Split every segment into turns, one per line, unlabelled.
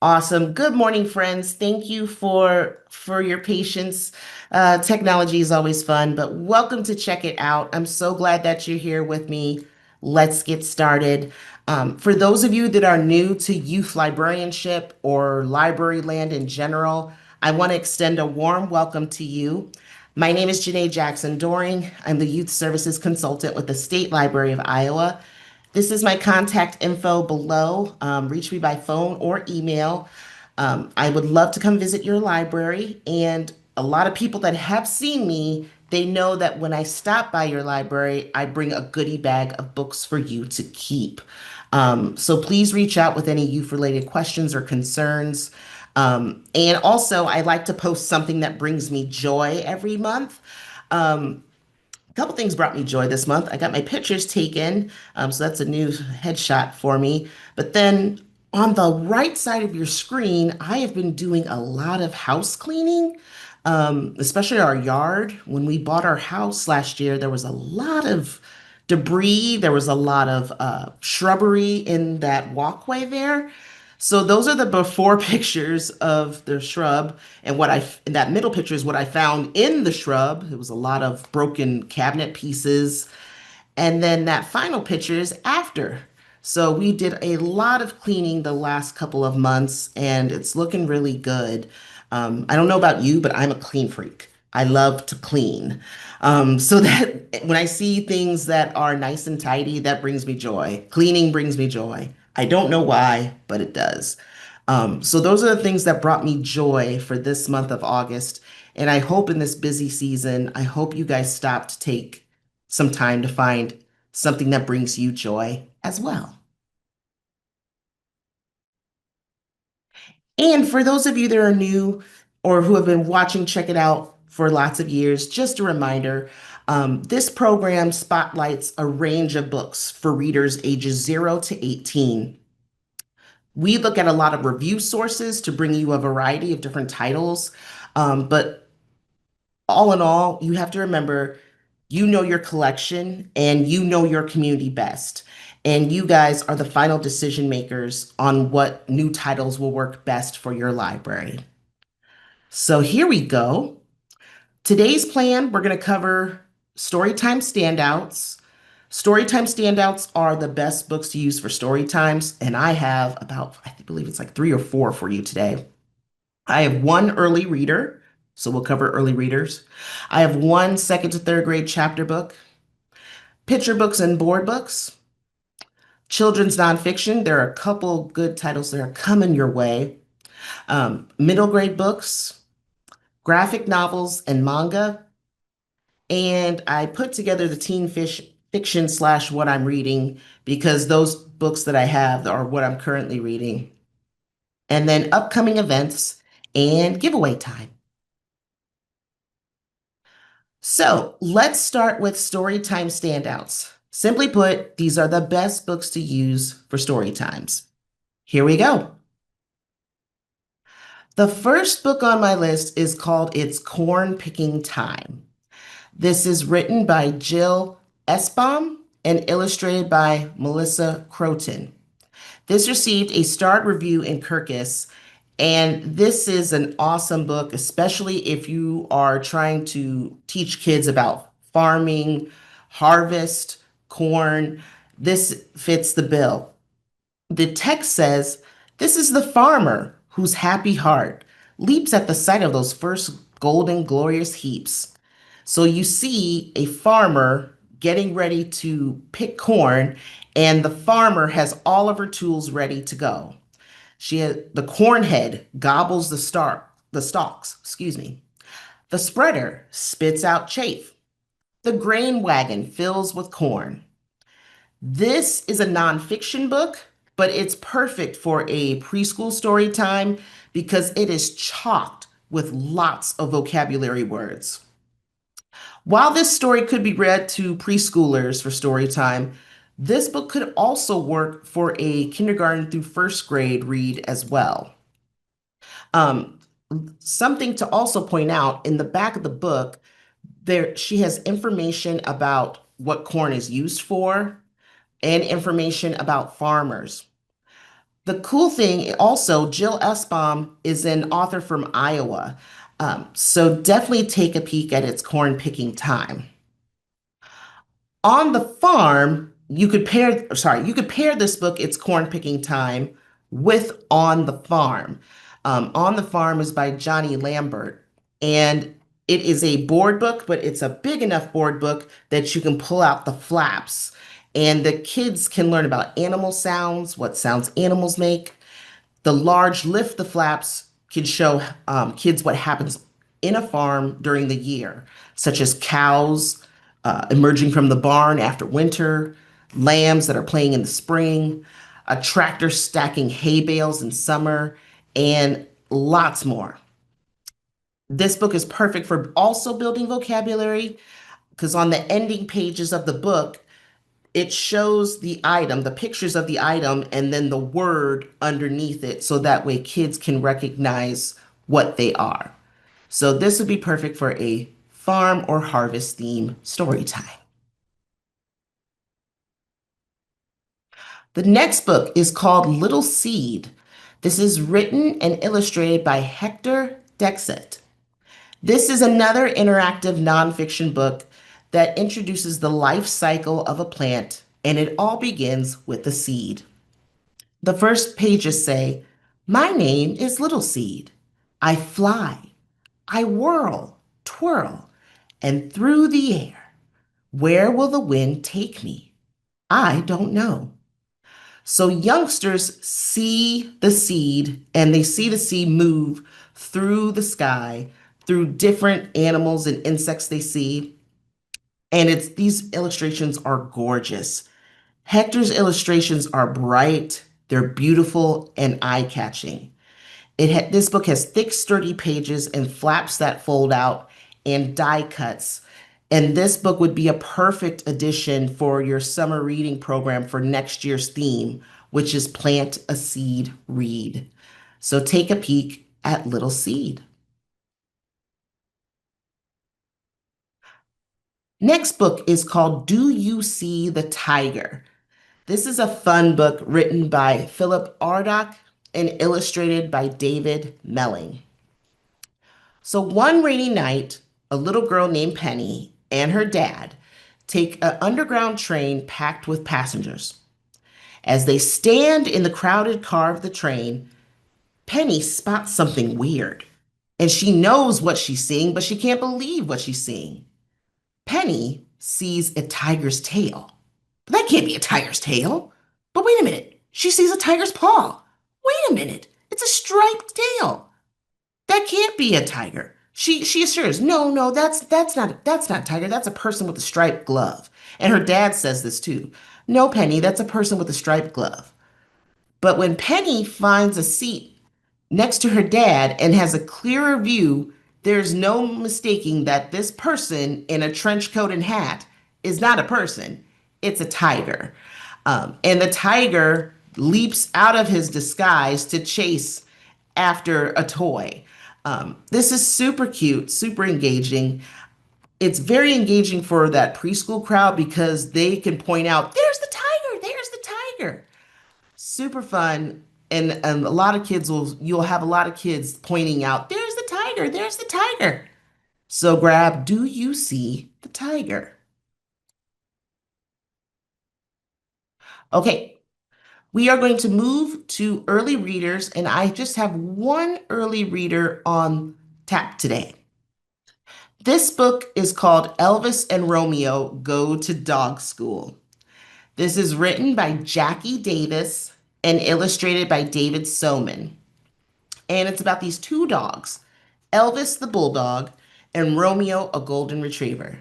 Awesome. Good morning, friends. Thank you for your patience. Technology is always fun, but welcome to Check It Out. I'm so glad that you're here with me. Let's get started. For those of you that are new to youth librarianship or library land in general, I want to extend a warm welcome to you. My name is Janeé Jackson-Doering. I'm the Youth Services Consultant with the State Library of Iowa. This is my contact info below. Reach me by phone or email. I would love to come visit your library. And a lot of people that have seen me, they know that when I stop by your library, I bring a goodie bag of books for you to keep. So please reach out with any youth-related questions or concerns. And also, I like to post something that brings me joy every month. A couple things brought me joy this month. I got my pictures taken, so that's a new headshot for me. But then on the right side of your screen, I have been doing a lot of house cleaning, especially our yard. When we bought our house last year, there was a lot of debris. There was a lot of shrubbery in that walkway there. So those are the before pictures of the shrub, and in that middle picture is what I found in the shrub. It was a lot of broken cabinet pieces, and then that final picture is after. So we did a lot of cleaning the last couple of months, and it's looking really good. I don't know about you, but I'm a clean freak. I love to clean. So that when I see things that are nice and tidy, that brings me joy. Cleaning brings me joy. I don't know why, but it does. So those are the things that brought me joy for this month of August. And I hope in this busy season, I hope you guys stop to take some time to find something that brings you joy as well. And for those of you that are new or who have been watching Check It Out for lots of years, just a reminder, this program spotlights a range of books for readers ages 0 to 18. We look at a lot of review sources to bring you a variety of different titles, but all in all, you have to remember you know your collection and you know your community best. And you guys are the final decision makers on what new titles will work best for your library. So here we go. Today's plan, we're going to cover storytime standouts. Storytime standouts are the best books to use for story times, and I have about, I believe it's like 3 or 4 for you today. I have one early reader, so we'll cover early readers. I have one second to third grade chapter book, picture books and board books, children's nonfiction. There are a couple good titles that are coming your way. Middle grade books, graphic novels and manga. And I put together the fiction slash what I'm reading because those books that I have are what I'm currently reading. And then upcoming events and giveaway time. So let's start with storytime standouts. Simply put, these are the best books to use for story times. Here we go. The first book on my list is called It's Corn Picking Time. This is written by Jill Esbaum and illustrated by Melissa Croton. This received a starred review in Kirkus, and this is an awesome book, especially if you are trying to teach kids about farming, harvest, corn. This fits the bill. The text says, "This is the farmer whose happy heart leaps at the sight of those first golden, glorious heaps." So you see a farmer getting ready to pick corn, and the farmer has all of her tools ready to go. The corn head gobbles the stalks, excuse me. The spreader spits out chaff. The grain wagon fills with corn. This is a nonfiction book, but it's perfect for a preschool story time because it is chocked with lots of vocabulary words. While this story could be read to preschoolers for story time, this book could also work for a kindergarten through first grade read as well. Um, Something to also point out in the back of the book, there she has information about what corn is used for and information about farmers. The cool thing also, Jill Esbaum is an author from Iowa. So definitely take a peek at its corn picking time. On the farm, you could pair this book, It's Corn Picking Time, with On the Farm. On the Farm is by Johnny Lambert, and it is a board book, but it's a big enough board book that you can pull out the flaps, and the kids can learn about animal sounds, what sounds animals make. The large lift the flaps can show kids what happens in a farm during the year, such as cows emerging from the barn after winter, lambs that are playing in the spring, a tractor stacking hay bales in summer, and lots more. This book is perfect for also building vocabulary because on the ending pages of the book, it shows the item, the pictures of the item, and then the word underneath it so that way kids can recognize what they are. So this would be perfect for a farm or harvest theme story time. The next book is called Little Seed. This is written and illustrated by Hector Dexet. This is another interactive nonfiction book that introduces the life cycle of a plant, and it all begins with the seed. The first pages say, "My name is Little Seed. I fly, I whirl, twirl, and through the air. Where will the wind take me? I don't know." So youngsters see the seed and they see the seed move through the sky, through different animals and insects they see. And it's these illustrations are gorgeous. Hector's illustrations are bright, they're beautiful and eye-catching. This book has thick, sturdy pages and flaps that fold out and die cuts. And this book would be a perfect addition for your summer reading program for next year's theme, which is Plant a Seed, Read. So take a peek at Little Seed. Next book is called Do You See the Tiger? This is a fun book written by Philip Ardock and illustrated by David Melling. So one rainy night, a little girl named Penny and her dad take an underground train packed with passengers. As they stand in the crowded car of the train, Penny spots something weird. And she knows what she's seeing, but she can't believe what she's seeing. Penny sees a tiger's tail. But that can't be a tiger's tail. But wait a minute. She sees a tiger's paw. Wait a minute. It's a striped tail. That can't be a tiger. She assures, no, that's not a tiger. That's a person with a striped glove. And her dad says this too. No, Penny, that's a person with a striped glove. But when Penny finds a seat next to her dad and has a clearer view, there's no mistaking that this person in a trench coat and hat is not a person. It's a tiger. And the tiger leaps out of his disguise to chase after a toy. This is super cute, super engaging. It's very engaging for that preschool crowd because they can point out, there's the tiger. Super fun. And a lot of you'll have a lot of kids pointing out, there's the tiger. So grab Do You See the Tiger? Okay, we are going to move to early readers, and I just have one early reader on tap today. This book is called Elvis and Romeo Go to Dog School. This is written by Jackie Davis and illustrated by David Soman. And it's about these two dogs, Elvis the bulldog and Romeo, a golden retriever.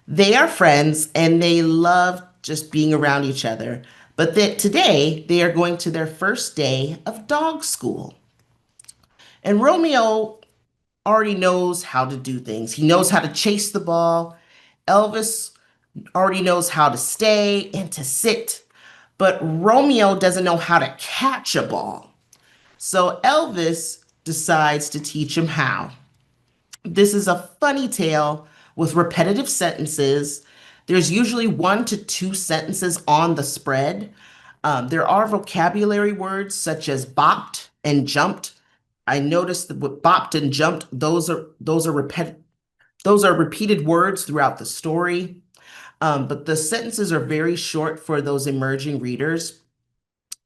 They are friends and they love just being around each other. But today they are going to their first day of dog school. And Romeo already knows how to do things. He knows how to chase the ball. Elvis already knows how to stay and to sit. But Romeo doesn't know how to catch a ball. So Elvis decides to teach him how. This is a funny tale with repetitive sentences. There's usually 1 to 2 sentences on the spread. There are vocabulary words such as bopped and jumped. I noticed that with bopped and jumped, those are repeated words throughout the story. But the sentences are very short for those emerging readers.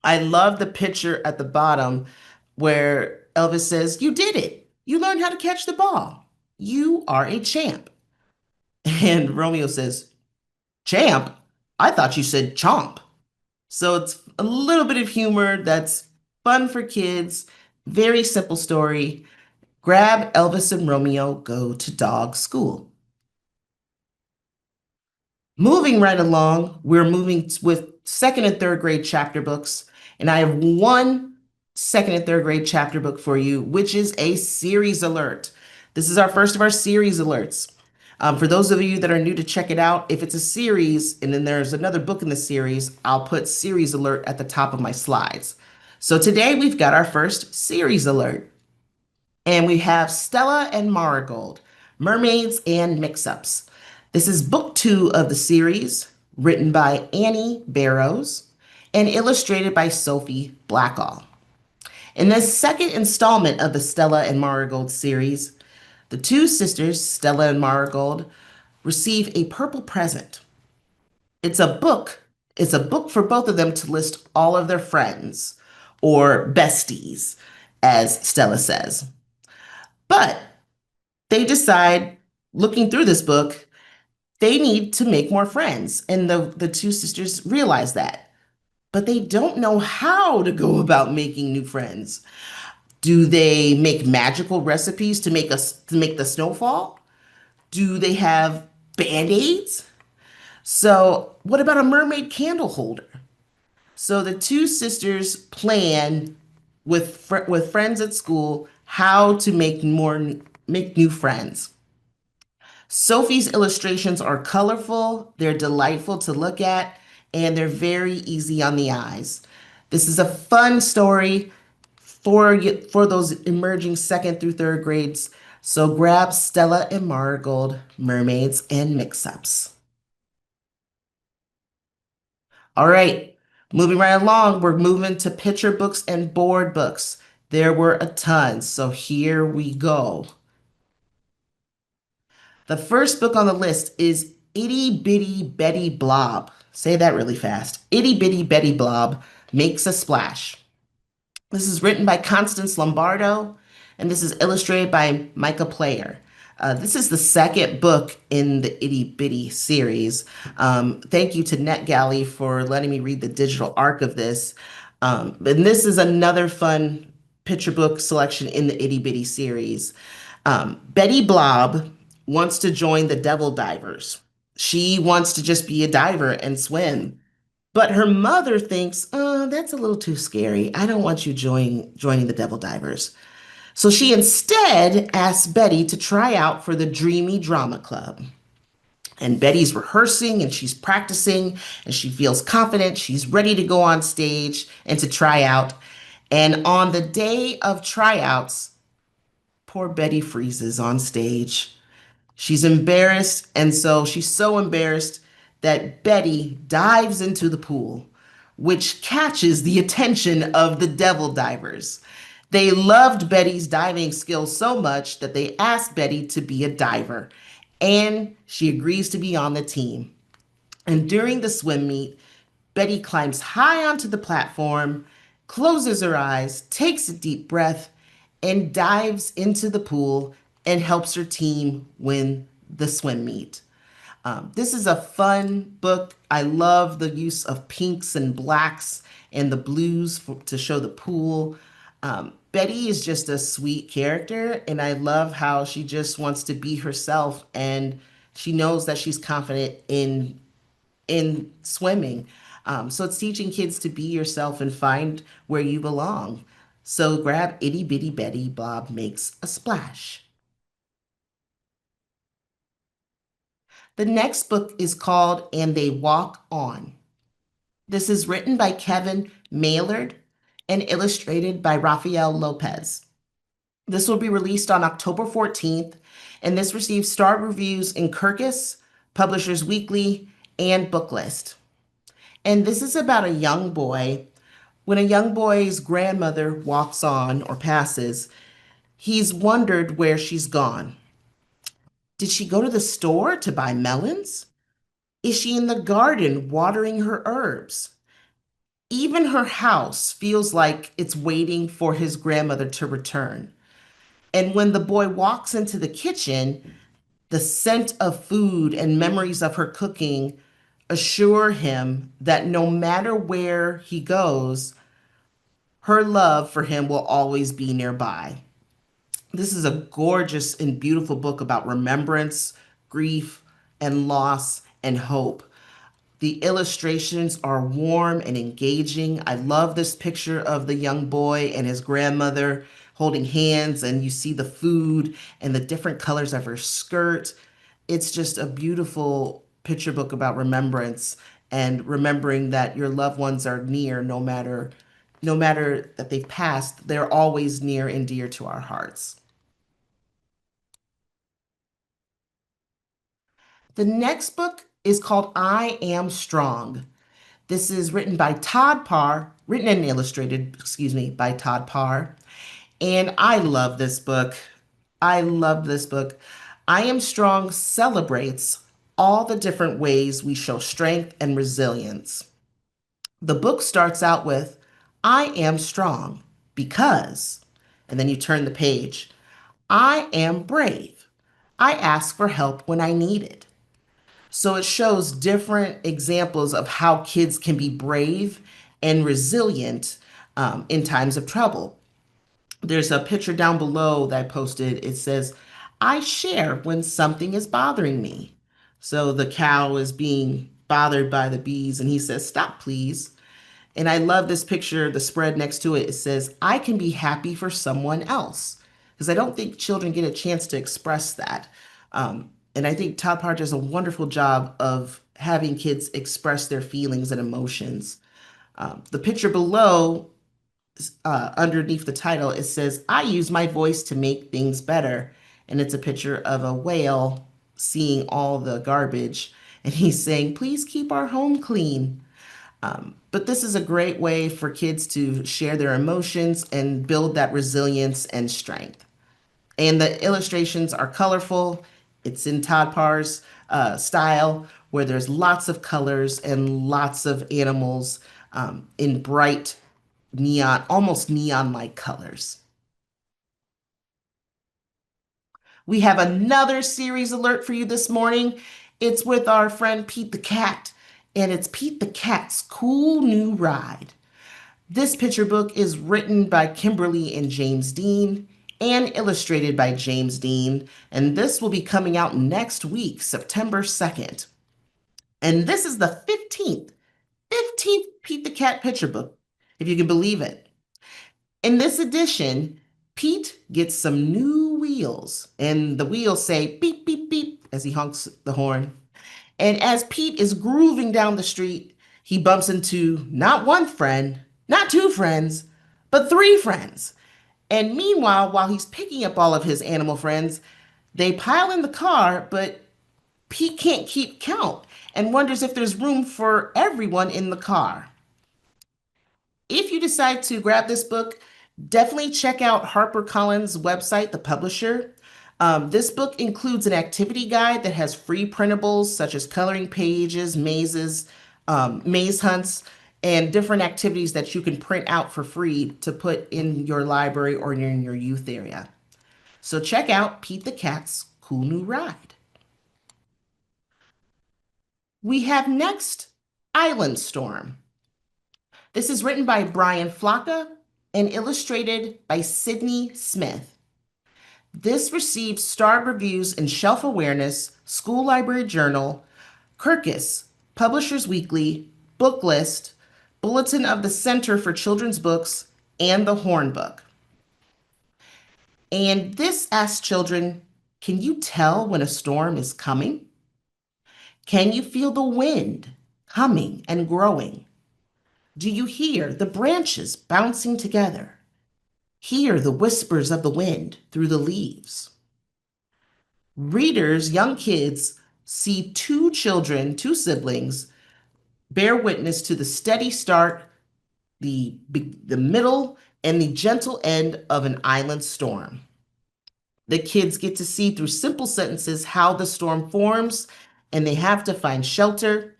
I love the picture at the bottom where Elvis says, "You did it. You learned how to catch the ball. You are a champ." And Romeo says, "Champ? I thought you said chomp." So it's a little bit of humor that's fun for kids. Very simple story. Grab Elvis and Romeo go to dog school. Moving right along, we're moving with second and third grade chapter books. And I have one second and third grade chapter book for you, which is a series alert. This is our first of our series alerts. For those of you that are new to check it out, if it's a series and then there's another book in the series, I'll put series alert at the top of my slides. So today we've got our first series alert. And we have Stella and Marigold, Mermaids and Mix-Ups. This is book 2 of the series, written by Annie Barrows and illustrated by Sophie Blackall. In this second installment of the Stella and Marigold series, the two sisters, Stella and Marigold, receive a purple present. It's a book. It's a book for both of them to list all of their friends, or besties, as Stella says. But they decide, looking through this book, they need to make more friends. And the two sisters realize that. But they don't know how to go about making new friends. Do they make magical recipes to make the snowfall? Do they have band-aids? So, what about a mermaid candle holder? So the two sisters plan with friends at school how to make new friends. Sophie's illustrations are colorful, they're delightful to look at, and they're very easy on the eyes. This is a fun story for those emerging second through third grades. So grab Stella and Marigold, Mermaids and Mix-Ups. All right, moving right along, we're moving to picture books and board books. There were a ton, so here we go. The first book on the list is Itty Bitty Betty Blob. Say that really fast. Itty Bitty Betty Blob Makes a Splash. This is written by Constance Lombardo, and this is illustrated by Micah Player. This is the second book in the Itty Bitty series. Thank you to NetGalley for letting me read the digital arc of this. And this is another fun picture book selection in the Itty Bitty series. Betty Blob wants to join the Devil Divers. She wants to just be a diver and swim. But her mother thinks, that's a little too scary. I don't want you joining the Devil Divers. So she instead asks Betty to try out for the Dreamy Drama Club. And Betty's rehearsing and she's practicing and she feels confident. She's ready to go on stage and to try out. And on the day of tryouts, poor Betty freezes on stage. She's embarrassed, and so she's so embarrassed that Betty dives into the pool, which catches the attention of the devil divers. They loved Betty's diving skills so much that they asked Betty to be a diver, and she agrees to be on the team. And during the swim meet, Betty climbs high onto the platform, closes her eyes, takes a deep breath, and dives into the pool and helps her team win the swim meet. This is a fun book. I love the use of pinks and blacks and the blues to show the pool. Betty is just a sweet character, and I love how she just wants to be herself, and she knows that she's confident in swimming. So it's teaching kids to be yourself and find where you belong. So grab Itty Bitty Betty Bob Makes a Splash. The next book is called And They Walk On. This is written by Kevin Maillard and illustrated by Rafael Lopez. This will be released on October 14th, and this received star reviews in Kirkus, Publishers Weekly, and Booklist. And this is about a young boy. When a young boy's grandmother walks on or passes, he's wondered where she's gone. Did she go to the store to buy melons? Is she in the garden watering her herbs? Even her house feels like it's waiting for his grandmother to return. And when the boy walks into the kitchen, the scent of food and memories of her cooking assure him that no matter where he goes, her love for him will always be nearby. This is a gorgeous and beautiful book about remembrance, grief, and loss and hope. The illustrations are warm and engaging. I love this picture of the young boy and his grandmother holding hands, and you see the food and the different colors of her skirt. It's just a beautiful picture book about remembrance and remembering that your loved ones are near no matter that they've passed, they're always near and dear to our hearts. The next book is called I Am Strong. This is written by Todd Parr, written and illustrated, excuse me, by Todd Parr. And I love this book. I love this book. I Am Strong celebrates all the different ways we show strength and resilience. The book starts out with, I am strong because, and then you turn the page, I am brave. I ask for help when I need it. So it shows different examples of how kids can be brave and resilient in times of trouble. There's a picture down below that I posted. It says, I share when something is bothering me. So the cow is being bothered by the bees, and he says, stop, please. And I love this picture, the spread next to it. It says, I can be happy for someone else. Because I don't think children get a chance to express that. And I think Todd Parr does a wonderful job of having kids express their feelings and emotions. The picture below, underneath the title, it says, I use my voice to make things better. And it's a picture of a whale seeing all the garbage. And he's saying, please keep our home clean. But this is a great way for kids to share their emotions and build that resilience and strength. And the illustrations are colorful. It's in Todd Parr's style, where there's lots of colors and lots of animals in bright neon, almost neon-like colors. We have another series alert for you this morning. It's with our friend Pete the Cat, and it's Pete the Cat's Cool New Ride. This picture book is written by Kimberly and James Dean and illustrated by James Dean, and this will be coming out next week, September 2nd. And this is the 15th Pete the Cat picture book, if you can believe it. In this edition, Pete gets some new wheels, and the wheels say beep, beep, beep as he honks the horn. And as Pete is grooving down the street, he bumps into not one friend, not two friends, but three friends. And meanwhile, while he's picking up all of his animal friends, they pile in the car, but Pete can't keep count and wonders if there's room for everyone in the car. If you decide to grab this book, definitely check out HarperCollins' website, the publisher. This book includes an activity guide that has free printables such as coloring pages, mazes, maze hunts, and different activities that you can print out for free to put in your library or in your youth area. So check out Pete the Cat's Cool New Ride. We have next Island Storm. This is written by Brian Flocka and illustrated by Sydney Smith. This received starred reviews in Shelf Awareness, School Library Journal, Kirkus, Publishers Weekly, Booklist, Bulletin of the Center for Children's Books, and the Horn Book. And this asks children, can you tell when a storm is coming? Can you feel the wind coming and growing? Do you hear the branches bouncing together? Hear the whispers of the wind through the leaves? Readers, young kids, see two children, two siblings, bear witness to the steady start, the middle, and the gentle end of an island storm. The kids get to see through simple sentences how the storm forms, and they have to find shelter,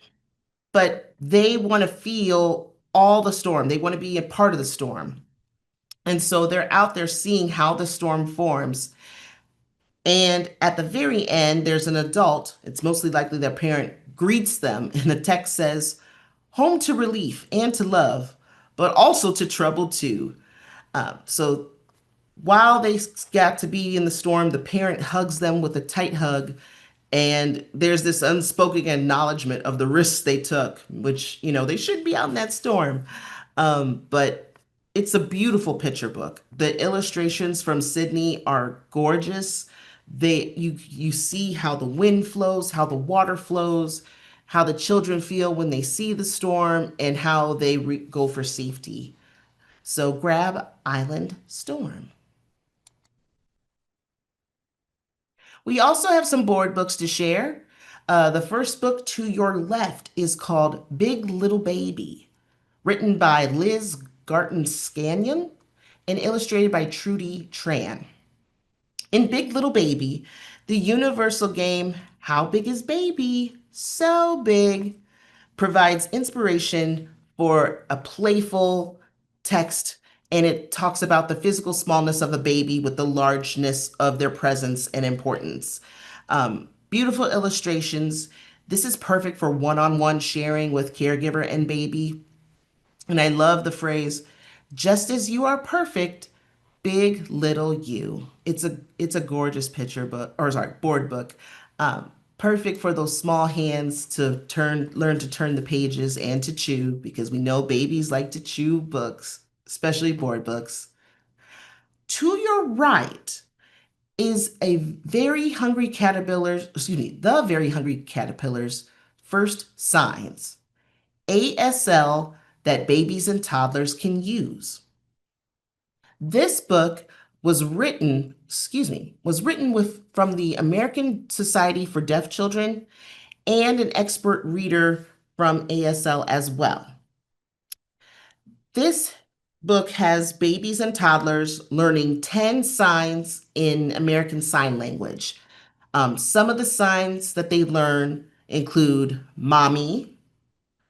but they want to feel all the storm. They want to be a part of the storm. And so they're out there seeing how the storm forms. And at the very end, there's an adult, it's mostly likely their parent, greets them, and the text says, home to relief and to love, but also to trouble too. So while they got to be in the storm, the parent hugs them with a tight hug. And there's this unspoken acknowledgement of the risks they took, which, they should be out in that storm. But it's a beautiful picture book. The illustrations from Sydney are gorgeous. You see how the wind flows, how the water flows, how the children feel when they see the storm, and how they go for safety. So grab Island Storm. We also have some board books to share. The first book to your left is called Big Little Baby, written by Liz Garton Scanyon and illustrated by Trudy Tran. In Big Little Baby, the universal game, How Big is Baby? So Big, provides inspiration for a playful text, and it talks about the physical smallness of a baby with the largeness of their presence and importance. Beautiful illustrations. This is perfect for one-on-one sharing with caregiver and baby. And I love the phrase, just as you are perfect, big little you. It's a gorgeous picture book, or sorry, board book. Perfect for those small hands to learn to turn the pages and to chew, because we know babies like to chew books, especially board books. To your right is a very hungry caterpillar's, excuse me, the very hungry caterpillar's first signs, ASL, that babies and toddlers can use. This book was written with from the American Society for Deaf Children and an expert reader from ASL as well. This book has babies and toddlers learning 10 signs in American Sign Language. Some of the signs that they learn include mommy,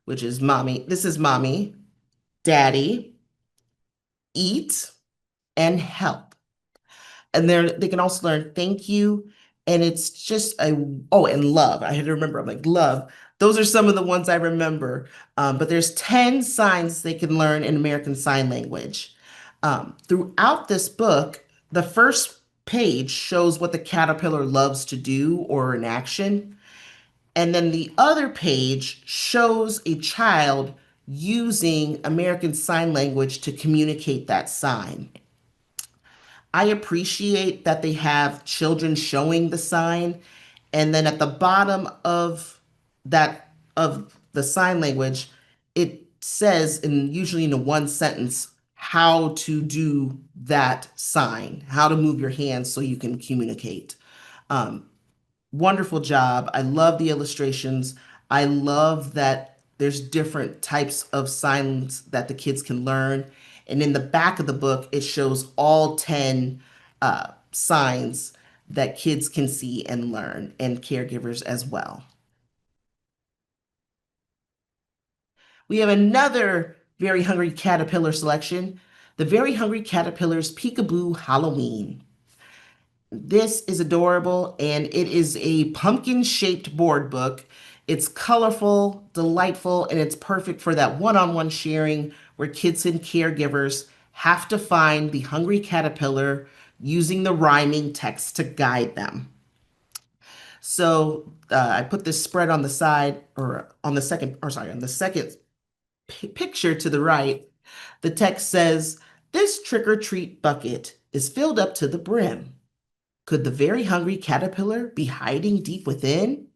which is mommy, this is mommy, daddy, eat, and help. And they can also learn thank you. And it's just and love. I had to remember, I'm like, love. Those are some of the ones I remember. But there's 10 signs they can learn in American Sign Language. Throughout this book, the first page shows what the caterpillar loves to do or an action. And then the other page shows a child using American Sign Language to communicate that sign. I appreciate that they have children showing the sign. And then at the bottom of the sign language, it says, in usually in a one sentence, how to do that sign, how to move your hands so you can communicate. Um, Wonderful job. I love the illustrations. I love that there's different types of signs that the kids can learn. And in the back of the book, it shows all 10 signs that kids can see and learn, and caregivers as well. We have another Very Hungry Caterpillar selection, the Very Hungry Caterpillar's Peekaboo Halloween. This is adorable, and it is a pumpkin-shaped board book. It's colorful, delightful, and it's perfect for that one-on-one sharing where kids and caregivers have to find the hungry caterpillar using the rhyming text to guide them. So I put this spread on the side, or on the second, or sorry, on the second picture to the right. The text says, "This trick-or-treat bucket is filled up to the brim. Could the very hungry caterpillar be hiding deep within?"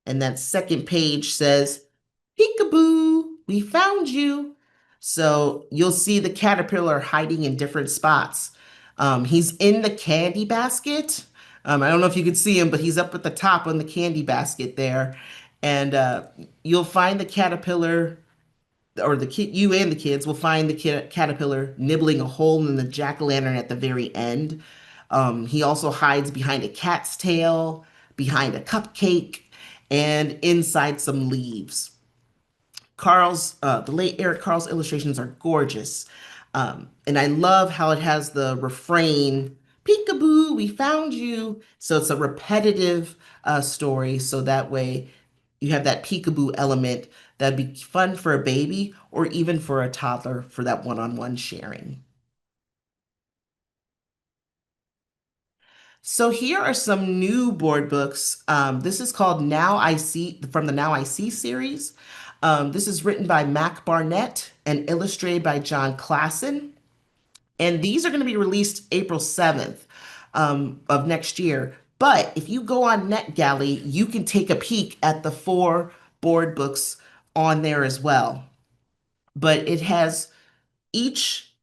And that second page says, "Peekaboo, we found you." So you'll see the caterpillar hiding in different spots. He's in the candy basket. I don't know if you could see him, but he's up at the top on the candy basket there. And you'll find the caterpillar, or the kid, you and the kids will find the caterpillar nibbling a hole in the jack-o'-lantern at the very end. He also hides behind a cat's tail, behind a cupcake, and inside some leaves. The late Eric Carl's illustrations are gorgeous. And I love how it has the refrain, "Peekaboo, we found you." So it's a repetitive story. So that way you have that peekaboo element that'd be fun for a baby or even for a toddler for that one-on-one sharing. So here are some new board books. This is called Now I See, from the Now I See series. This is written by Mac Barnett and illustrated by John Klassen. And these are going to be released April 7th of next year. But if you go on NetGalley, you can take a peek at the four board books on there as well. But it has each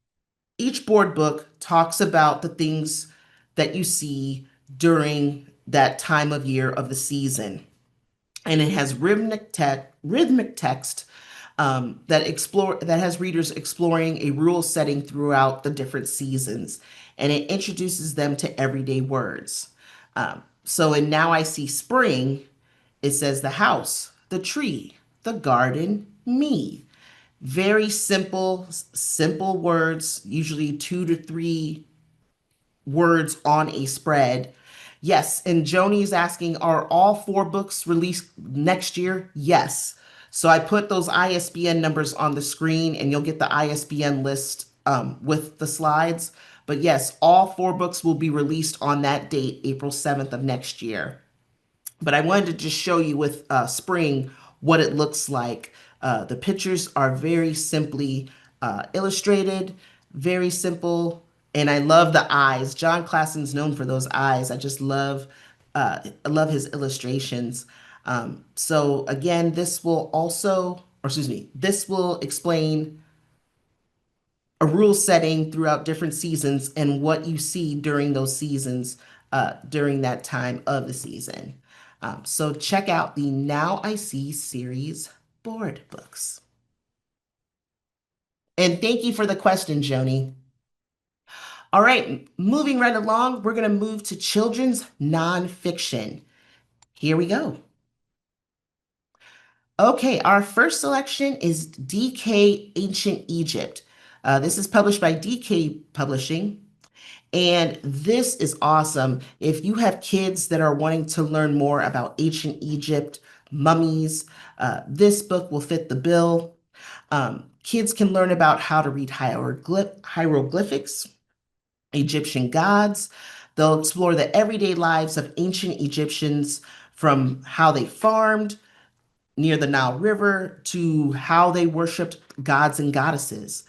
each board book talks about the things that you see during that time of year of the season. And it has rhythmic text that has readers exploring a rural setting throughout the different seasons, and it introduces them to everyday words. So in Now I See Spring, it says the house, the tree, the garden, me. Very simple words, usually 2 to 3 words on a spread. Yes, and Joni is asking, are all four books released next year? Yes. So I put those ISBN numbers on the screen and you'll get the ISBN list with the slides. But yes, all four books will be released on that date, April 7th of next year. But I wanted to just show you with spring what it looks like. The pictures are very simply illustrated, very simple, and I love the eyes. John Klassen's known for those eyes. I love his illustrations. So again, this will also, or excuse me, this will explain a rule setting throughout different seasons and what you see during those seasons, during that time of the season. So check out the Now I See series board books. And thank you for the question, Joni. All right, moving right along, we're going to move to children's nonfiction. Here we go. Okay, our first selection is DK Ancient Egypt. This is published by DK Publishing. And this is awesome. If you have kids that are wanting to learn more about ancient Egypt, mummies, this book will fit the bill. Kids can learn about how to read hieroglyphics, Egyptian gods. They'll explore the everyday lives of ancient Egyptians from how they farmed near the Nile River to how they worshiped gods and goddesses.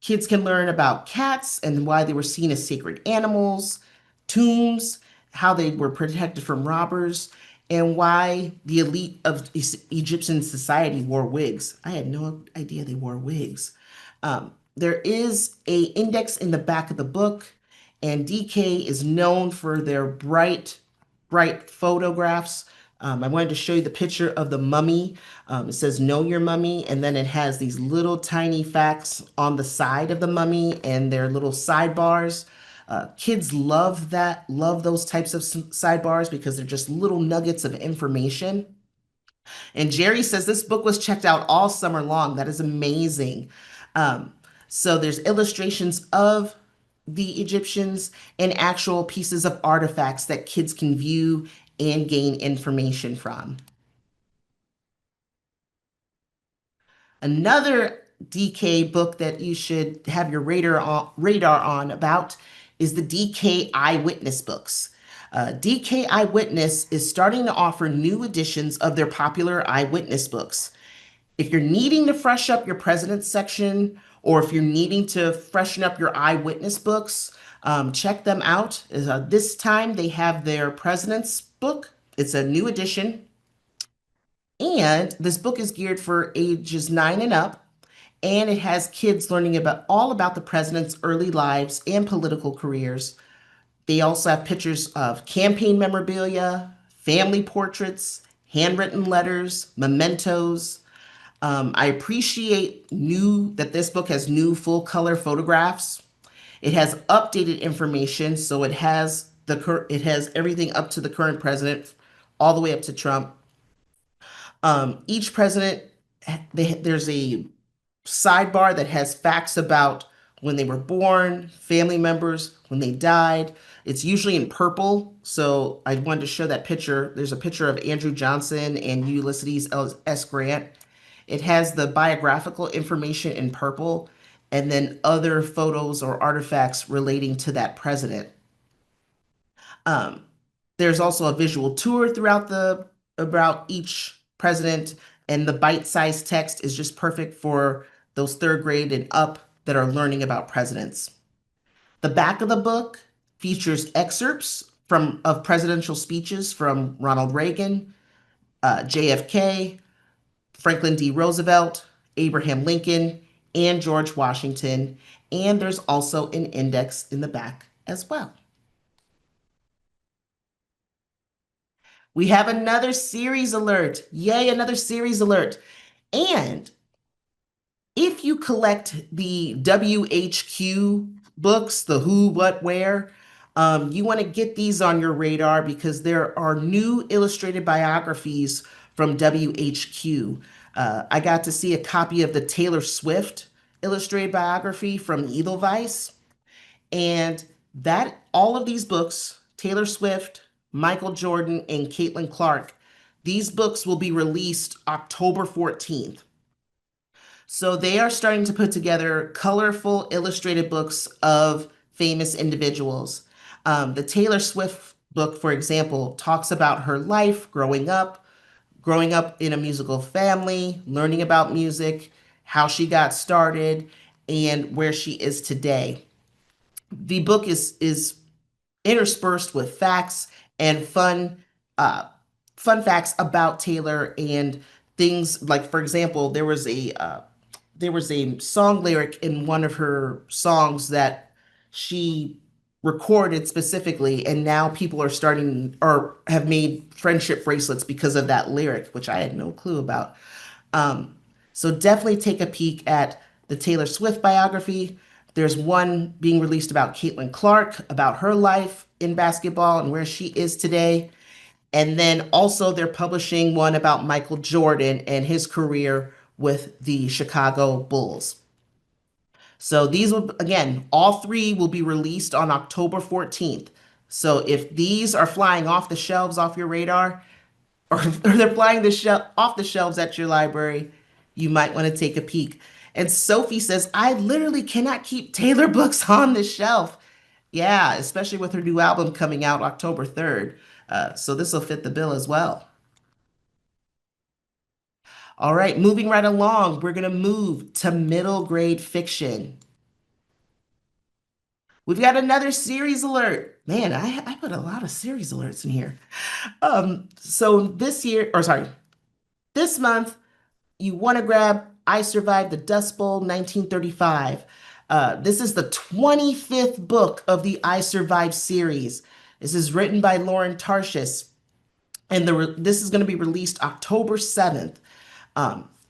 Kids can learn about cats and why they were seen as sacred animals, tombs, how they were protected from robbers, and why the elite of Egyptian society wore wigs. I had no idea they wore wigs. There is a index in the back of the book, and DK is known for their bright photographs. I wanted to show you the picture of the mummy. It says, "Know your mummy," and then it has these little tiny facts on the side of the mummy and their little sidebars. Kids love those types of sidebars because they're just little nuggets of information. And Jerry says this book was checked out all summer long. That is amazing. Um, so there's illustrations of the Egyptians and actual pieces of artifacts that kids can view and gain information from. Another DK book that you should have your radar on about is the DK Eyewitness books. DK Eyewitness is starting to offer new editions of their popular eyewitness books. If you're needing to fresh up your president's section, or if you're needing to freshen up your eyewitness books, check them out. This time they have their president's book. It's a new edition. And this book is geared for ages 9 and up, and it has kids learning about all about the president's early lives and political careers. They also have pictures of campaign memorabilia, family portraits, handwritten letters, mementos. I appreciate new that this book has new full color photographs. It has updated information, so it has everything up to the current president, all the way up to Trump. Each president, there's a sidebar that has facts about when they were born, family members, when they died. It's usually in purple, so I wanted to show that picture. There's a picture of Andrew Johnson and Ulysses S. Grant. It has the biographical information in purple, and then other photos or artifacts relating to that president. Um, there's also a visual tour throughout the about each president, and the bite-sized text is just perfect for those third grade and up that are learning about presidents. The back of the book features excerpts from of presidential speeches from Ronald Reagan, JFK, Franklin D. Roosevelt, Abraham Lincoln, and George Washington. And there's also an index in the back as well. We have another series alert. Yay, another series alert. And if you collect the WHQ books, the who, what, where, you want to get these on your radar because there are new illustrated biographies from WHQ. I got to see a copy of the Taylor Swift illustrated biography from Edelweiss. And that all of these books, Taylor Swift, Michael Jordan, and Caitlin Clark, these books will be released October 14th. So they are starting to put together colorful illustrated books of famous individuals. The Taylor Swift book, for example, talks about her life growing up in a musical family, learning about music, how she got started, and where she is today. The book is interspersed with facts and uh, fun facts about Taylor and things like, for example, there was a song lyric in one of her songs that she recorded specifically, and now people are starting or have made friendship bracelets because of that lyric, which I had no clue about. Um, so definitely take a peek at the Taylor Swift biography. There's one being released about Caitlin Clark, about her life in basketball and where she is today. And then also they're publishing one about Michael Jordan and his career with the Chicago Bulls. So these will, again, all three will be released on October 14th. So if these are flying off the shelves off your radar, or they're flying off the shelves at your library, you might want to take a peek. And Sophie says, I literally cannot keep Taylor books on the shelf. Yeah, especially with her new album coming out October 3rd. So this will fit the bill as well. All right, moving right along, we're going to move to middle grade fiction. We've got another series alert. Man, I put a lot of series alerts in here. So this year, or sorry, this month, you want to grab I Survived the Dust Bowl 1935. This is the 25th book of the I Survived series. This is written by Lauren Tarshish, and this is going to be released October 7th.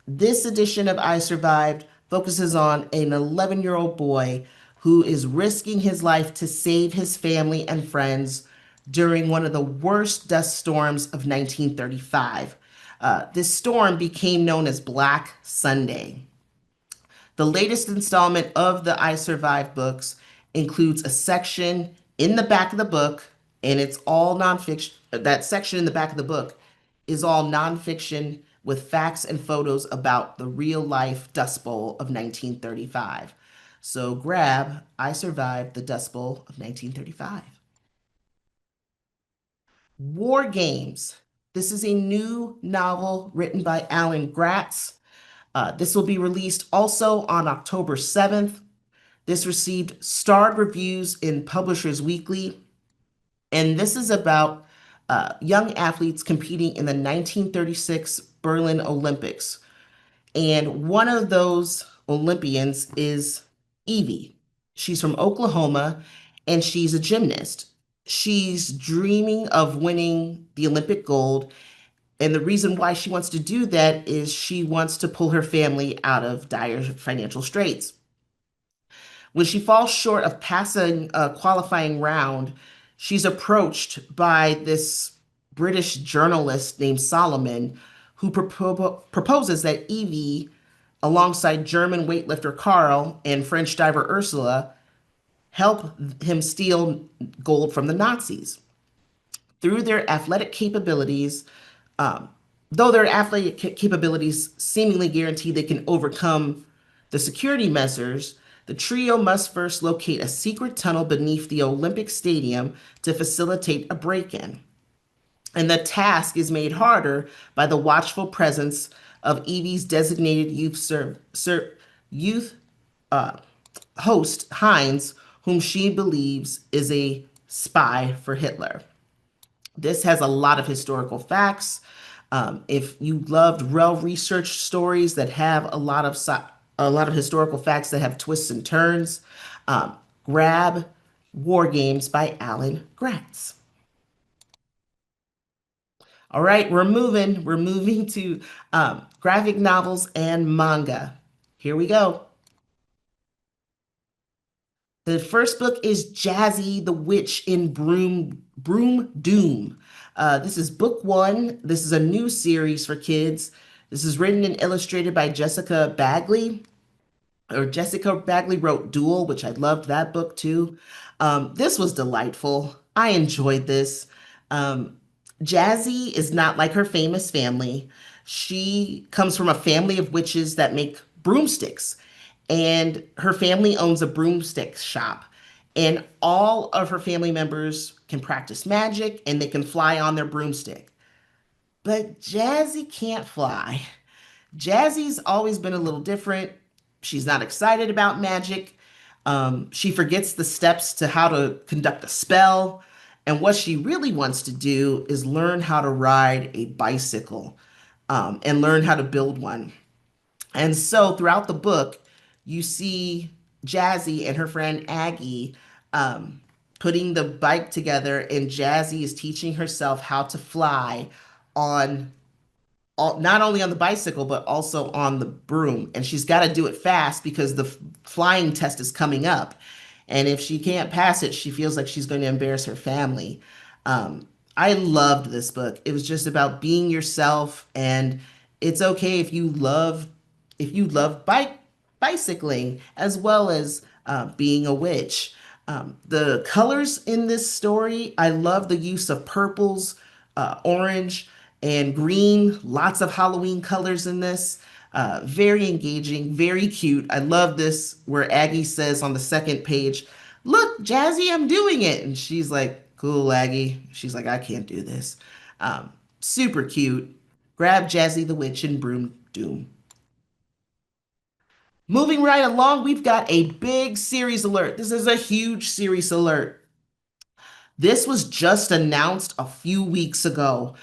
This edition of I Survived focuses on an 11-year-old boy who is risking his life to save his family and friends during one of the worst dust storms of 1935. This storm became known as Black Sunday. The latest installment of the I Survived books includes a section in the back of the book, and it's all nonfiction. That section in the back of the book is all nonfiction with facts and photos about the real life Dust Bowl of 1935. So grab I Survived the Dust Bowl of 1935. War Games. This is a new novel written by Alan Gratz. This will be released also on October 7th. This received starred reviews in Publishers Weekly, and this is about young athletes competing in the 1936 Berlin Olympics. And one of those Olympians is Evie. She's from Oklahoma, and she's a gymnast. She's dreaming of winning the Olympic gold, And the reason why she wants to do that is she wants to pull her family out of dire financial straits. When she falls short of passing a qualifying round, she's approached by this British journalist named Solomon, who proposes that Evie, alongside German weightlifter Karl and French diver Ursula, help him steal gold from the Nazis. Through their athletic capabilities, um, though their athletic capabilities seemingly guarantee they can overcome the security measures, the trio must first locate a secret tunnel beneath the Olympic Stadium to facilitate a break in. And the task is made harder by the watchful presence of Evie's designated youth host, Heinz, whom she believes is a spy for Hitler. This has a lot of historical facts. If you loved well-researched stories that have a lot of historical facts that have twists and turns, grab War Games by Alan Gratz. All right, we're moving. We're moving to graphic novels and manga. Here we go. The first book is Jazzy the Witch in Broom Doom. This is book one. This is a new series for kids. This is written and illustrated by Jessica Bagley. Or Jessica Bagley wrote Duel, which I loved that book too. This was delightful. I enjoyed this. Um, Jazzy is not like her famous family. She comes from a family of witches that make broomsticks, and her family owns a broomstick shop. And all of her family members can practice magic and they can fly on their broomstick. But Jazzy can't fly. Jazzy's always been a little different. She's not excited about magic. She forgets the steps to how to conduct a spell. And what she really wants to do is learn how to ride a bicycle, and learn how to build one. And so throughout the book, you see Jazzy and her friend Aggie putting the bike together, and Jazzy is teaching herself how to fly on not only on the bicycle but also on the broom, and she's got to do it fast because the flying test is coming up, and if she can't pass it she feels like she's going to embarrass her family. I loved this book. It was just about being yourself, and it's okay if you love bicycling as well as being a witch. The colors in this story, I love the use of purples, orange, and green. Lots of Halloween colors in this. Very engaging, very cute. I love this where Aggie says on the second page, "Look, Jazzy, I'm doing it." And she's like, "Cool, Aggie." She's like, "I can't do this." Super cute. Grab Jazzy the Witch and Broom Doom. Moving right along, we've got a big series alert. This is a huge series alert. This was just announced a few weeks ago.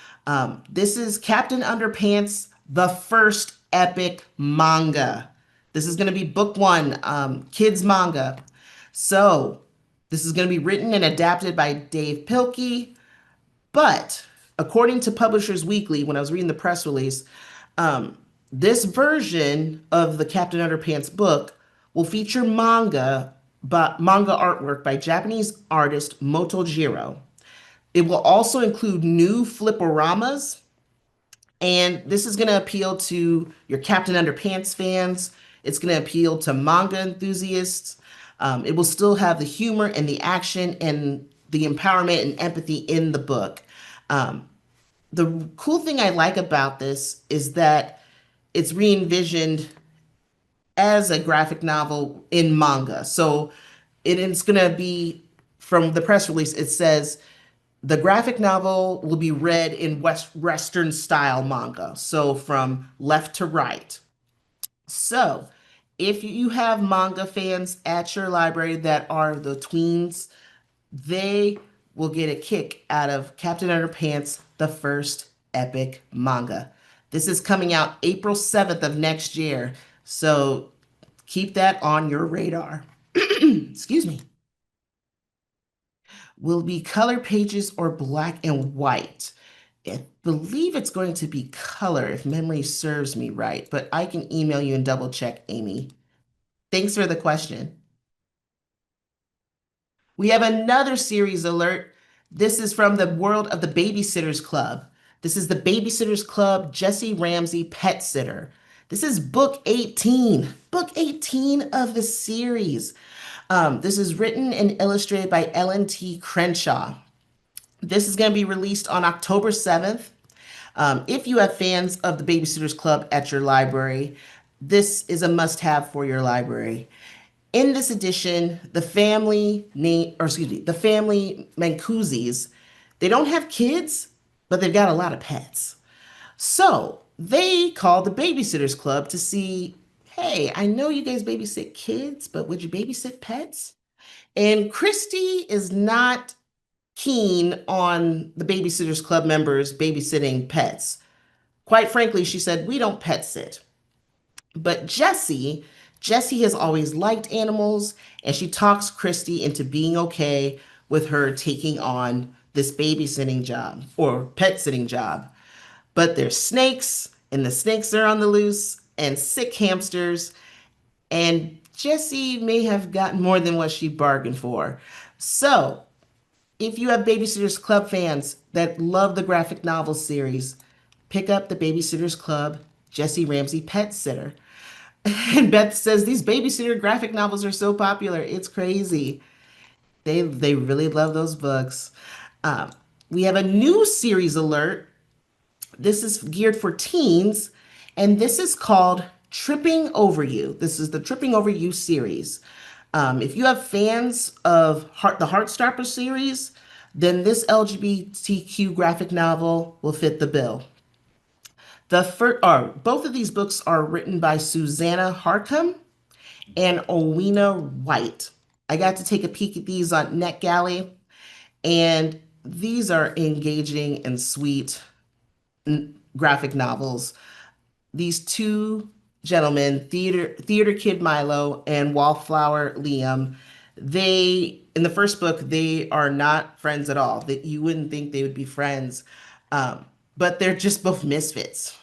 This is Captain Underpants, the first epic manga. This is going to be book one, kids manga. So this is going to be written and adapted by Dave Pilkey. But according to Publishers Weekly, when I was reading the press release, um, this version of the Captain Underpants book will feature manga artwork by Japanese artist Motojiro. It will also include new fliporamas, and this is going to appeal to your Captain Underpants fans. It's going to appeal to manga enthusiasts. It will still have the humor and the action and the empowerment and empathy in the book. Um, the cool thing I like about this is that it's re-envisioned as a graphic novel in manga. So it's going to be, from the press release, it says the graphic novel will be read in Western style manga. So from left to right. So if you have manga fans at your library that are the tweens, they will get a kick out of Captain Underpants, the first epic manga. This is coming out April 7th of next year. So keep that on your radar. Excuse me. Will be color pages or black and white. I believe it's going to be color if memory serves me right, but I can email you and double check, Amy. Thanks for the question. We have another series alert. This is from the world of the Babysitters Club. This is the Babysitters Club Jesse Ramsey Pet Sitter. This is book 18 of the series. This is written and illustrated by Ellen T. Crenshaw. This is going to be released on October 7th. If you have fans of the Babysitters Club at your library, this is a must have for your library. In this edition, the family name, or excuse me, the family Mancuzis, they don't have kids, but they've got a lot of pets. So they called the Babysitters Club to see, hey, I know you guys babysit kids, but would you babysit pets? And Christy is not keen on the Babysitters Club members babysitting pets. Quite frankly, she said, we don't pet sit. But Jessie has always liked animals, and she talks Christy into being okay with her taking on this babysitting job or pet sitting job. But there's snakes, and the snakes are on the loose, and sick hamsters, and Jessie may have gotten more than what she bargained for. So, if you have Babysitters Club fans that love the graphic novel series, pick up the Babysitters Club Jessie Ramsey Pet Sitter. And Beth says these babysitter graphic novels are so popular. It's crazy. They really love those books. Um, we have a new series alert. This is geared for teens, and this is called Tripping Over You. This is the Tripping Over You series. If you have fans of the Heartstopper series, then this LGBTQ graphic novel will fit the bill. Both of these books are written by Susanna Harcum and Owena White. I got to take a peek at these on NetGalley, and these are engaging and sweet graphic novels. These two gentlemen, theater kid Milo and Wallflower Liam, they in the first book they are not friends at all. That you wouldn't think they would be friends, but they're just both misfits,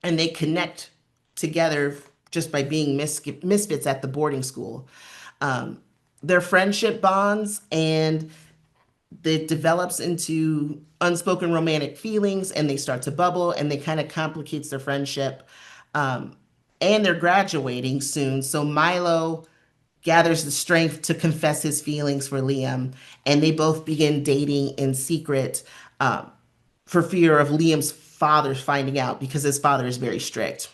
and they connect together just by being misfits at the boarding school. Um, their friendship bonds and it develops into unspoken romantic feelings and they start to bubble and they kind of complicates their friendship. Um, and they're graduating soon. So Milo gathers the strength to confess his feelings for Liam and they both begin dating in secret for fear of Liam's father finding out because his father is very strict.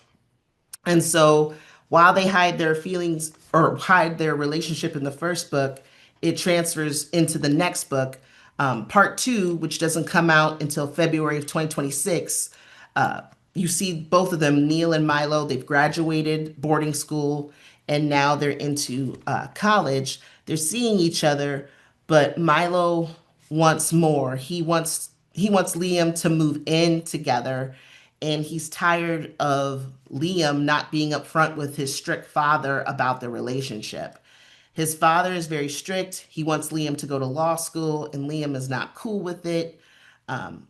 And so while they hide their feelings or hide their relationship in the first book, it transfers into the next book, part two, which doesn't come out until February of 2026. Uh, you see both of them, Neil and Milo, they've graduated boarding school and now they're into college. They're seeing each other, but Milo wants more. He wants Liam to move in together, and he's tired of Liam not being upfront with his strict father about the relationship. His father is very strict. He wants Liam to go to law school, and Liam is not cool with it. Um,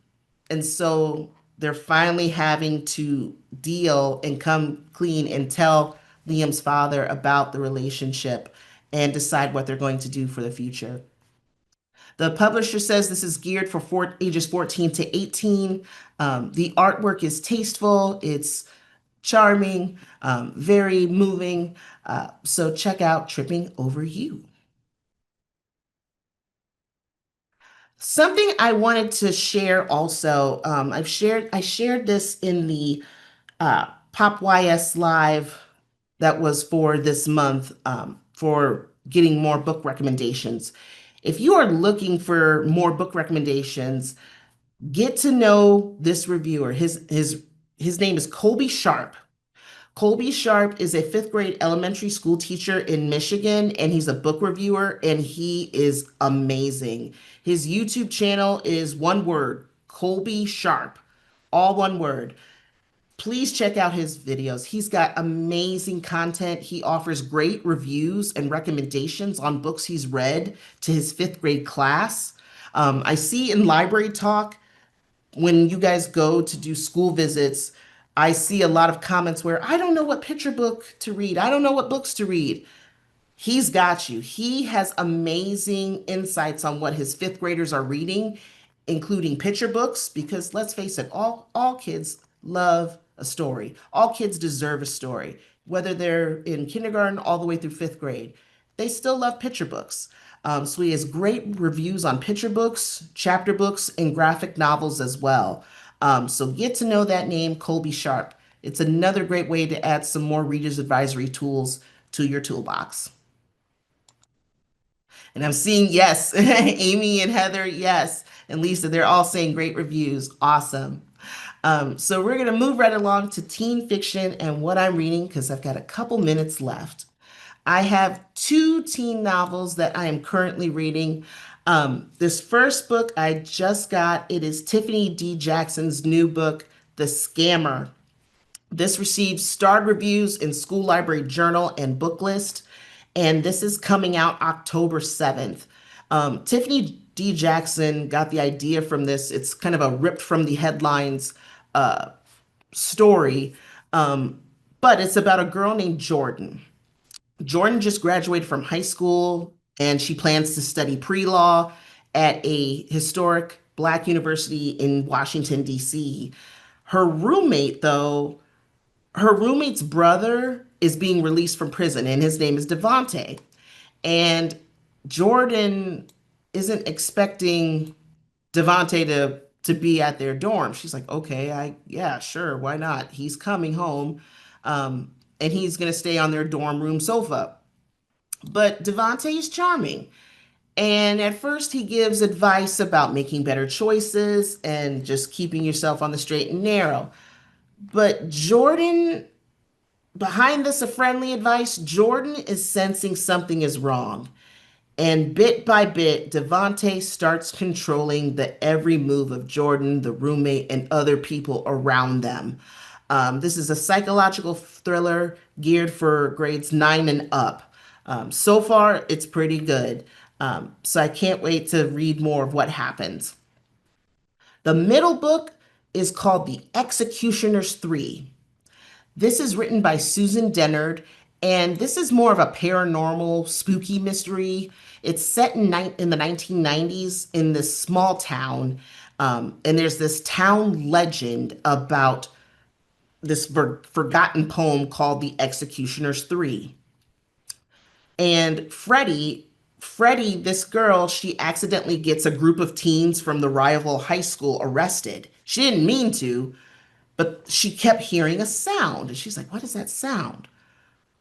and so they're finally having to deal and come clean and tell Liam's father about the relationship and decide what they're going to do for the future. The publisher says this is geared for ages 14 to 18. The artwork is tasteful, it's charming, very moving. So check out Tripping Over You. Something I wanted to share also, I shared this in the Pop YS Live that was for this month for getting more book recommendations. If you are looking for more book recommendations, get to know this reviewer. His name is Colby Sharp. Colby Sharp is a fifth grade elementary school teacher in Michigan, and he's a book reviewer, and he is amazing. His YouTube channel is one word, Colby Sharp, all one word. Please check out his videos. He's got amazing content. He offers great reviews and recommendations on books he's read to his fifth grade class. I see in Library Talk when you guys go to do school visits, I see a lot of comments where I don't know what picture book to read. I don't know what books to read. He's got you. He has amazing insights on what his fifth graders are reading, including picture books, because let's face it, all kids love a story. All kids deserve a story, whether they're in kindergarten all the way through fifth grade. They still love picture books. So he has great reviews on picture books, chapter books, and graphic novels as well. So get to know that name, Colby Sharp. It's another great way to add some more readers advisory tools to your toolbox. And I'm seeing yes, Amy and Heather, yes, and Lisa, they're all saying great reviews. Awesome. So we're gonna move right along to teen fiction and what I'm reading because I've got a couple minutes left. I have two teen novels that I am currently reading. This first book I just got, it is Tiffany D. Jackson's new book, The Scammer. This received starred reviews in School Library Journal and Book List, and this is coming out October 7th. Tiffany D. Jackson got the idea from this. It's kind of a ripped from the headlines story, um, but it's about a girl named Jordan. Jordan just graduated from high school and she plans to study pre law at a historic Black university in Washington, D.C. Her roommate, though, her roommate's brother is being released from prison, and his name is Devante. And Jordan isn't expecting Devante to be at their dorm. She's like, okay, yeah, sure, why not? He's coming home, and he's gonna stay on their dorm room sofa. But Devante is charming. And at first, he gives advice about making better choices and just keeping yourself on the straight and narrow. But Jordan behind this a friendly advice, Jordan is sensing something is wrong. And bit by bit, Devante starts controlling the every move of Jordan, the roommate, and other people around them. This is a psychological thriller geared for grades 9 and up. So far, it's pretty good. So I can't wait to read more of what happens. The middle book is called The Executioners 3. This is written by Susan Dennard, and this is more of a paranormal, spooky mystery. It's set in the 1990s in this small town, and there's this town legend about this forgotten poem called The Executioner's 3. And Freddie, this girl, she accidentally gets a group of teens from the rival high school arrested. She didn't mean to, but she kept hearing a sound. And she's like, what is that sound?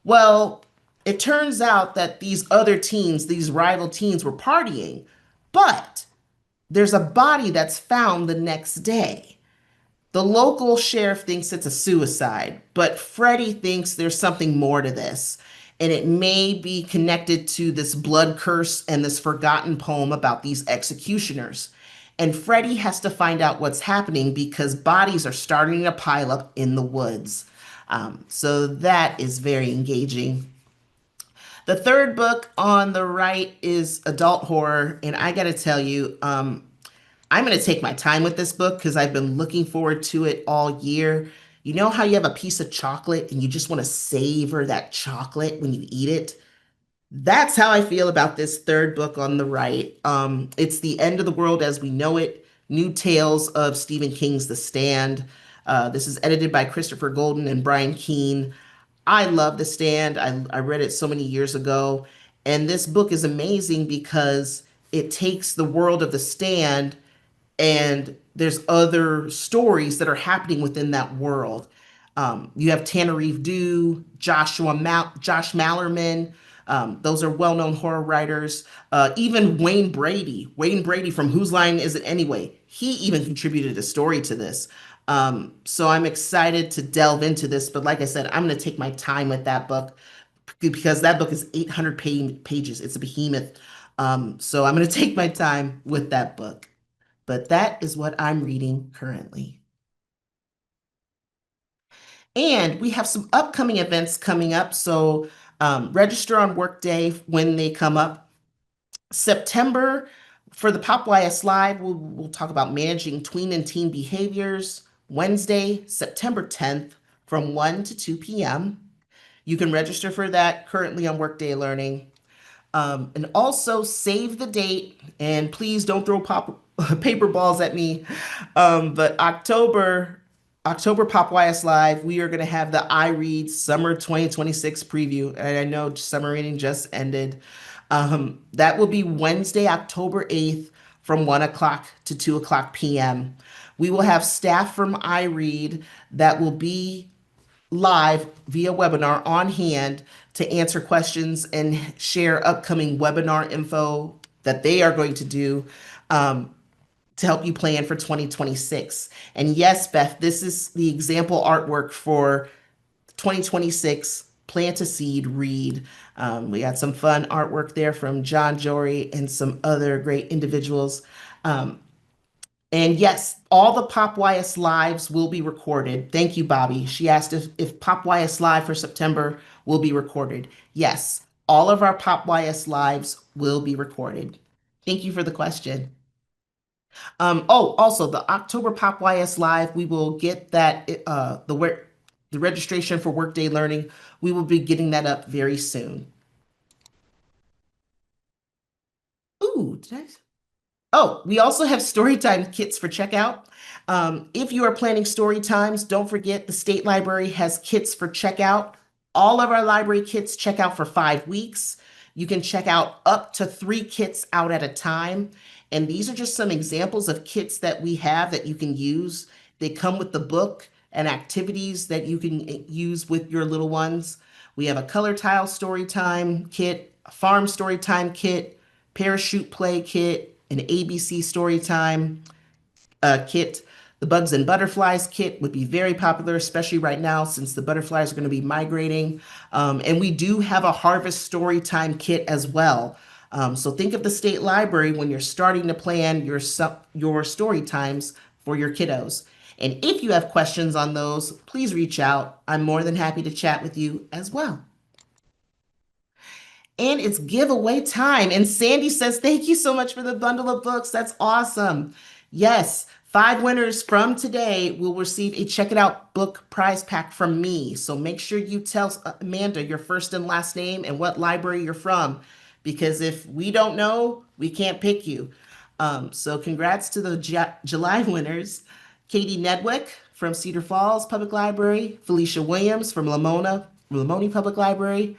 Well, it turns out that these other teens, these rival teens, were partying, but there's a body that's found the next day. The local sheriff thinks it's a suicide, but Freddie thinks there's something more to this. And it may be connected to this blood curse and this forgotten poem about these executioners. And Freddie has to find out what's happening because bodies are starting to pile up in the woods. So that is very engaging. The third book on the right is adult horror. And I got to tell you, I'm going to take my time with this book because I've been looking forward to it all year. You know how you have a piece of chocolate and you just want to savor that chocolate when you eat it? That's how I feel about this third book on the right. It's The End of the World as We Know It, New Tales of Stephen King's The Stand. This is edited by Christopher Golden and Brian Keene. I love The Stand. I read it so many years ago. And this book is amazing because it takes the world of The Stand and there's other stories that are happening within that world. You have Tanner Reeve Dew, Josh Mallerman. Those are well-known horror writers. Even Wayne Brady from Whose Line Is It Anyway? He even contributed a story to this. So I'm excited to delve into this. But like I said, I'm going to take my time with that book because that book is 800 pages. It's a behemoth. So I'm going to take my time with that book. But that is what I'm reading currently. And we have some upcoming events coming up. So register on Workday when they come up. September, For the Pop YS Live, we'll talk about managing tween and teen behaviors Wednesday, September 10th from 1 to 2 p.m. You can register for that currently on Workday Learning. And also save the date and please don't throw paper balls at me. But October Pop YS Live, we are going to have the iRead Summer 2026 preview. And I know summer reading just ended. That will be Wednesday, October 8th from 1 o'clock to 2 o'clock p.m. We will have staff from iRead that will be live via webinar on hand to answer questions and share upcoming webinar info that they are going to do to help you plan for 2026. And yes, Beth, this is the example artwork for 2026 Plant a Seed Read. We got some fun artwork there from John Jory and some other great individuals. And yes, all the Pop YS lives will be recorded. Thank you, Bobby. She asked if Pop YS Live for September will be recorded. Yes, all of our Pop YS lives will be recorded. Thank you for the question. Oh, also the October Pop YS Live, we will get that the registration for Workday Learning. We will be getting that up very soon. Ooh, did I? Oh, we also have Storytime kits for checkout. If you are planning story times, don't forget the state library has kits for checkout. All of our library kits check out for 5 weeks. You can check out up to 3 kits out at a time. And these are just some examples of kits that we have that you can use. They come with the book and activities that you can use with your little ones. We have a color tile story time kit, a farm story time kit, parachute play kit, an ABC story time kit. The Bugs and Butterflies kit would be very popular, especially right now since the butterflies are going to be migrating. And we do have a Harvest story time kit as well. So think of the state library when you're starting to plan your story times for your kiddos. And if you have questions on those, please reach out. I'm more than happy to chat with you as well. And it's giveaway time. And Sandy says, thank you so much for the bundle of books. That's awesome. Yes, 5 winners from today will receive a Check It Out book prize pack from me. So make sure you tell Amanda your first and last name and what library you're from, because if we don't know, we can't pick you. So congrats to the July winners. Katie Nedwick from Cedar Falls Public Library, Felicia Williams from Lamoni Public Library,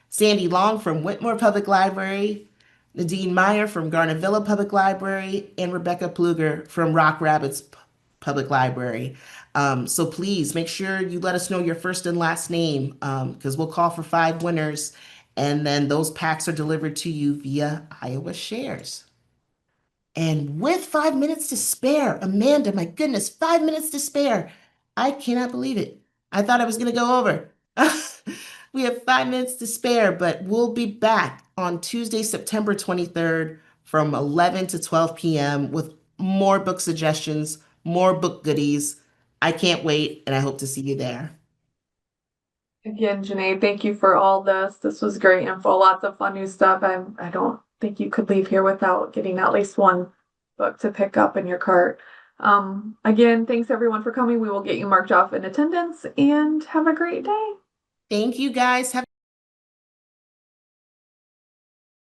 Sandy Long from Whitmore Public Library, Nadine Meyer from Garnet Villa Public Library, and Rebecca Pluger from Rock Rapids Public Library. So please make sure you let us know your first and last name because we'll call for 5 winners, and then those packs are delivered to you via Iowa Shares. And with 5 minutes to spare, Amanda, my goodness, 5 minutes to spare. I cannot believe it. I thought I was going to go over. We have 5 minutes to spare, but we'll be back on Tuesday, September 23rd from 11 to 12 p.m. with more book suggestions, more book goodies. I can't wait, and I hope to see you there.
Again, Janeé, thank you for all this. This was great info, lots of fun new stuff. I don't think you could leave here without getting at least one book to pick up in your cart. Again, thanks everyone for coming. We will get you marked off in attendance and have a great day.
Thank you guys. Have